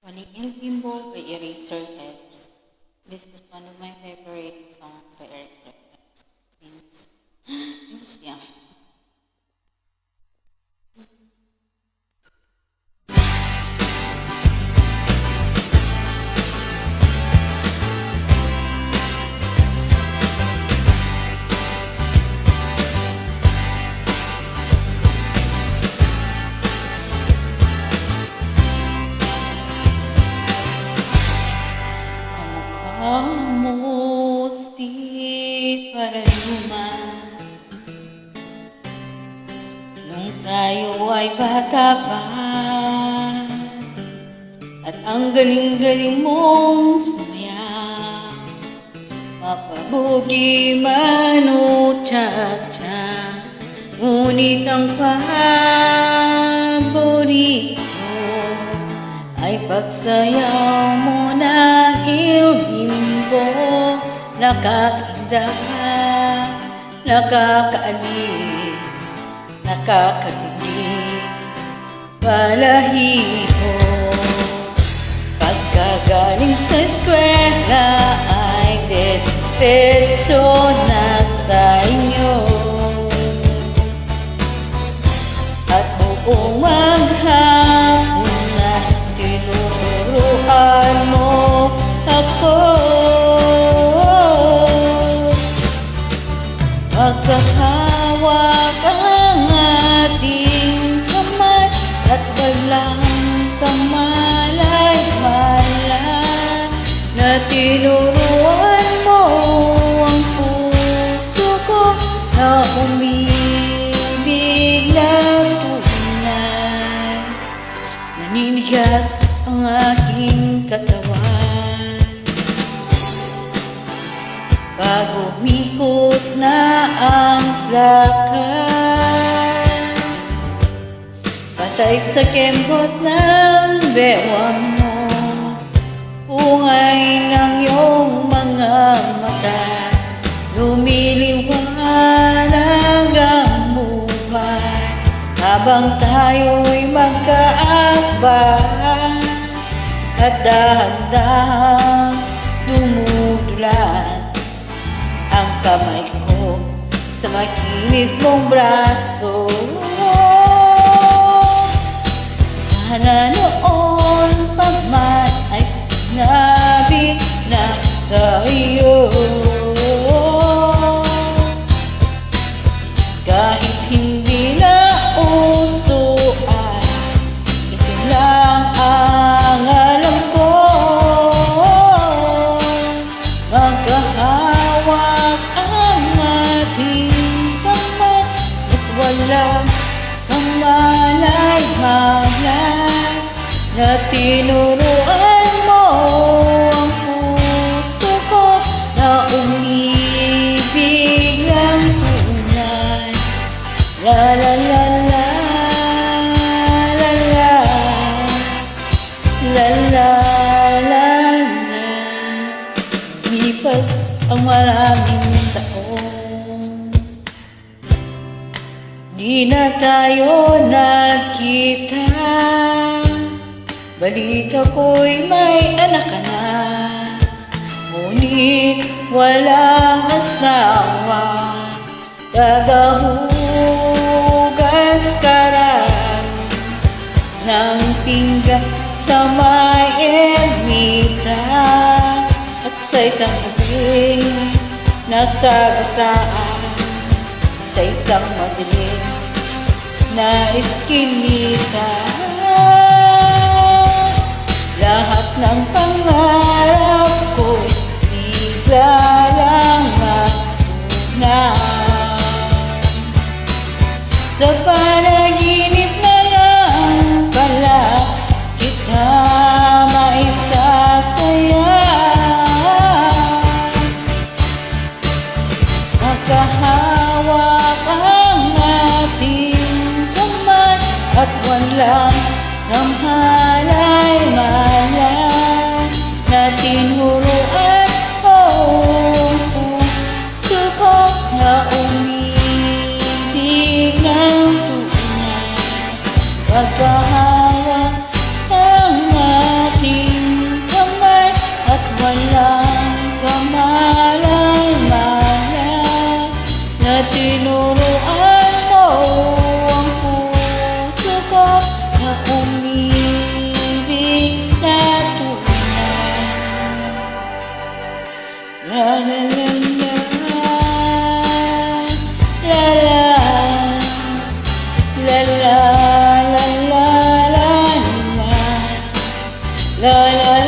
Paniin Pinball by Eraserheads. This is one of my favorite songs by Eraserheads. Means yeah. Almost di paraluman nung tayo ay bata pa, at ang galing-galing mong sumaya, mapabugi man o cha-cha, ngunit ang paborito ay pagsayaw mo na iyong nakakainda, nakakaaliw, nakakakilig, balahibo. Pagkagaling sa eskwela ay diretso na sa inyo, at buong maghapon na tinuturuan mo ako. Magkahawak ang ating kamay at walang kamalay-malay, na tinuruan mo ang puso ko na umibig na tunay. Naninigas ang aking katawan bago umikot na ang lakad, patay sa kembot ng bewang mo, ungay ng iyong mga mata, lumiliwanag ang buhay habang tayo'y magkaakbay, at dahan-dahang dumudulas ang kamay ko sa makinis mong braso. Sana noon pa man ay sinabi na sa iyo, kahit hindi na uso ay ito lang ang alam ko. Magkahawak ang ating kamay at walang kamalay-malay, na tinuruan mo ang puso ko na umibig ng tunay. La la la la la la la la la la. Lipas ang maraming taon, di na tayo nagkita. Balita ko'y may anak ka na, ngunit walang asawa. Tagahugas ka rin ng pinggan sa may ermita, at sa isang gabi nasagasaan sa isang madilim na eskinita. Lahat ng pangarap ko'y bigla lang natunan. Sa panaginip na lang pala kita maisasaya. Magkahawak ang ating kamay at walang kamalay-malay, La la